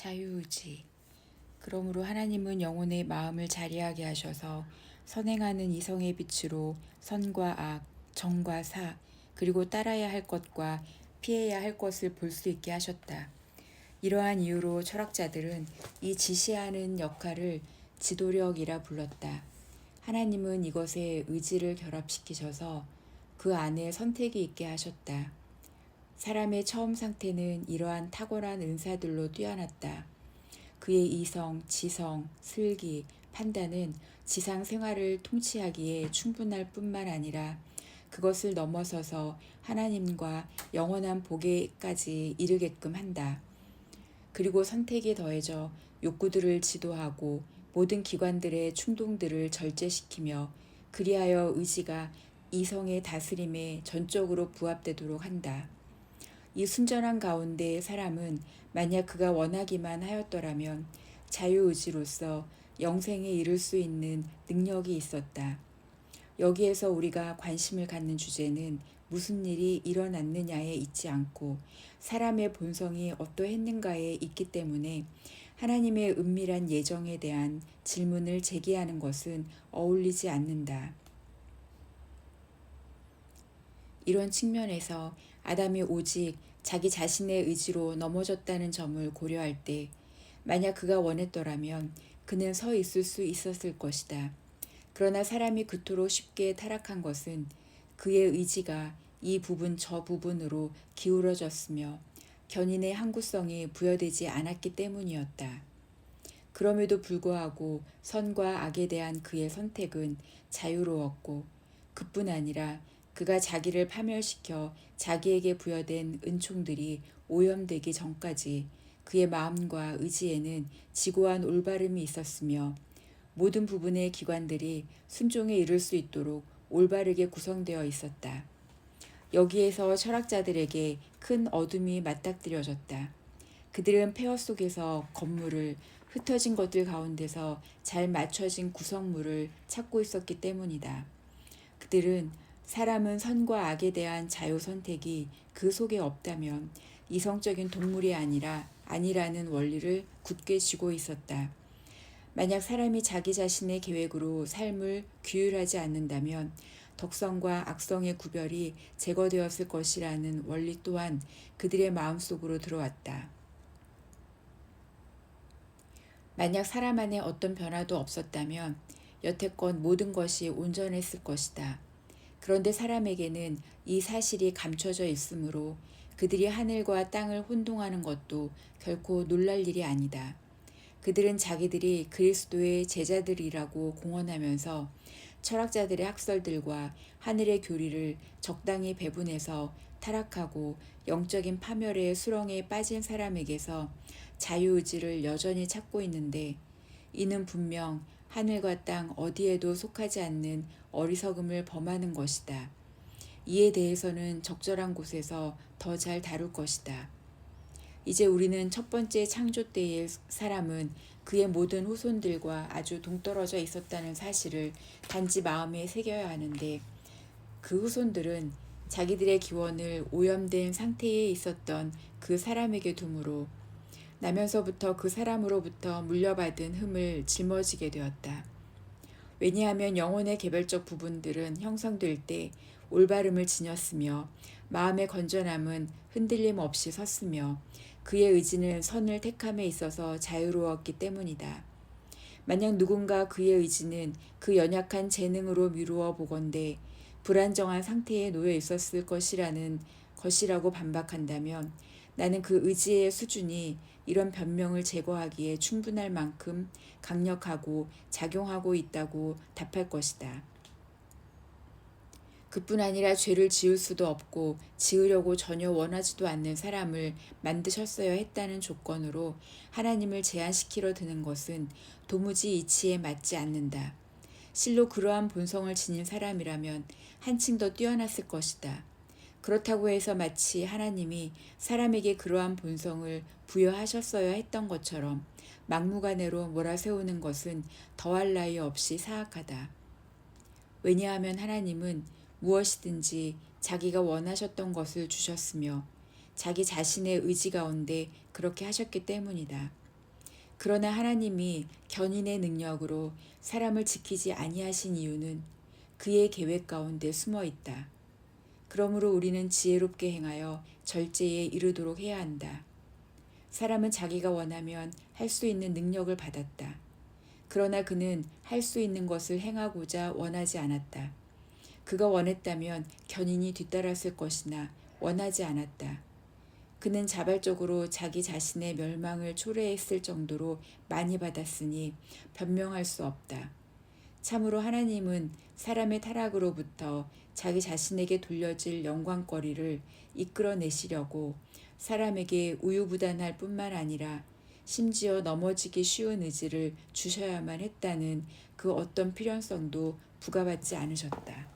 자유의지. 그러므로 하나님은 영혼의 마음을 자리하게 하셔서 선행하는 이성의 빛으로 선과 악, 정과 사, 그리고 따라야 할 것과 피해야 할 것을 볼 수 있게 하셨다. 이러한 이유로 철학자들은 이 지시하는 역할을 지도력이라 불렀다. 하나님은 이것에 의지를 결합시키셔서 그 안에 선택이 있게 하셨다. 사람의 처음 상태는 이러한 탁월한 은사들로 뛰어났다. 그의 이성, 지성, 슬기, 판단은 지상 생활을 통치하기에 충분할 뿐만 아니라 그것을 넘어서서 하나님과 영원한 복에까지 이르게끔 한다. 그리고 선택에 더해져 욕구들을 지도하고 모든 기관들의 충동들을 절제시키며 그리하여 의지가 이성의 다스림에 전적으로 부합되도록 한다. 이 순전한 가운데 사람은 만약 그가 원하기만 하였더라면 자유의지로서 영생에 이를 수 있는 능력이 있었다. 여기에서 우리가 관심을 갖는 주제는 무슨 일이 일어났느냐에 있지 않고 사람의 본성이 어떠했는가에 있기 때문에 하나님의 은밀한 예정에 대한 질문을 제기하는 것은 어울리지 않는다. 이런 측면에서 아담이 오직 자기 자신의 의지로 넘어졌다는 점을 고려할 때 만약 그가 원했더라면 그는 서 있을 수 있었을 것이다. 그러나 사람이 그토록 쉽게 타락한 것은 그의 의지가 이 부분 저 부분으로 기울어졌으며 견인의 항구성이 부여되지 않았기 때문이었다. 그럼에도 불구하고 선과 악에 대한 그의 선택은 자유로웠고 그뿐 아니라 그가 자기를 파멸시켜 자기에게 부여된 은총들이 오염되기 전까지 그의 마음과 의지에는 지고한 올바름이 있었으며 모든 부분의 기관들이 순종에 이를 수 있도록 올바르게 구성되어 있었다. 여기에서 철학자들에게 큰 어둠이 맞닥뜨려졌다. 그들은 폐허 속에서 건물을 흩어진 것들 가운데서 잘 맞춰진 구성물을 찾고 있었기 때문이다. 그들은 사람은 선과 악에 대한 자유 선택이 그 속에 없다면 이성적인 동물이 아니라는 원리를 굳게 쥐고 있었다. 만약 사람이 자기 자신의 계획으로 삶을 규율하지 않는다면 덕성과 악성의 구별이 제거되었을 것이라는 원리 또한 그들의 마음속으로 들어왔다. 만약 사람 안에 어떤 변화도 없었다면 여태껏 모든 것이 온전했을 것이다. 그런데 사람에게는 이 사실이 감춰져 있으므로 그들이 하늘과 땅을 혼동하는 것도 결코 놀랄 일이 아니다. 그들은 자기들이 그리스도의 제자들이라고 공언하면서 철학자들의 학설들과 하늘의 교리를 적당히 배분해서 타락하고 영적인 파멸의 수렁에 빠진 사람에게서 자유의지를 여전히 찾고 있는데 이는 분명 하늘과 땅 어디에도 속하지 않는 어리석음을 범하는 것이다. 이에 대해서는 적절한 곳에서 더 잘 다룰 것이다. 이제 우리는 첫 번째 창조 때의 사람은 그의 모든 후손들과 아주 동떨어져 있었다는 사실을 단지 마음에 새겨야 하는데 그 후손들은 자기들의 기원을 오염된 상태에 있었던 그 사람에게 두므로 나면서부터 그 사람으로부터 물려받은 흠을 짊어지게 되었다. 왜냐하면 영혼의 개별적 부분들은 형성될 때 올바름을 지녔으며 마음의 건전함은 흔들림 없이 섰으며 그의 의지는 선을 택함에 있어서 자유로웠기 때문이다. 만약 누군가 그의 의지는 그 연약한 재능으로 미루어 보건대 불안정한 상태에 놓여 있었을 것이라고 반박한다면 나는 그 의지의 수준이 이런 변명을 제거하기에 충분할 만큼 강력하고 작용하고 있다고 답할 것이다. 그뿐 아니라 죄를 지을 수도 없고 지으려고 전혀 원하지도 않는 사람을 만드셨어야 했다는 조건으로 하나님을 제한시키려 드는 것은 도무지 이치에 맞지 않는다. 실로 그러한 본성을 지닌 사람이라면 한층 더 뛰어났을 것이다. 그렇다고 해서 마치 하나님이 사람에게 그러한 본성을 부여하셨어야 했던 것처럼 막무가내로 몰아세우는 것은 더할 나위 없이 사악하다. 왜냐하면 하나님은 무엇이든지 자기가 원하셨던 것을 주셨으며 자기 자신의 의지 가운데 그렇게 하셨기 때문이다. 그러나 하나님이 견인의 능력으로 사람을 지키지 아니하신 이유는 그의 계획 가운데 숨어 있다. 그러므로 우리는 지혜롭게 행하여 절제에 이르도록 해야 한다. 사람은 자기가 원하면 할 수 있는 능력을 받았다. 그러나 그는 할 수 있는 것을 행하고자 원하지 않았다. 그가 원했다면 견인이 뒤따랐을 것이나 원하지 않았다. 그는 자발적으로 자기 자신의 멸망을 초래했을 정도로 많이 받았으니 변명할 수 없다. 참으로 하나님은 사람의 타락으로부터 자기 자신에게 돌려질 영광거리를 이끌어내시려고 사람에게 우유부단할 뿐만 아니라 심지어 넘어지기 쉬운 의지를 주셔야만 했다는 그 어떤 필연성도 부과받지 않으셨다.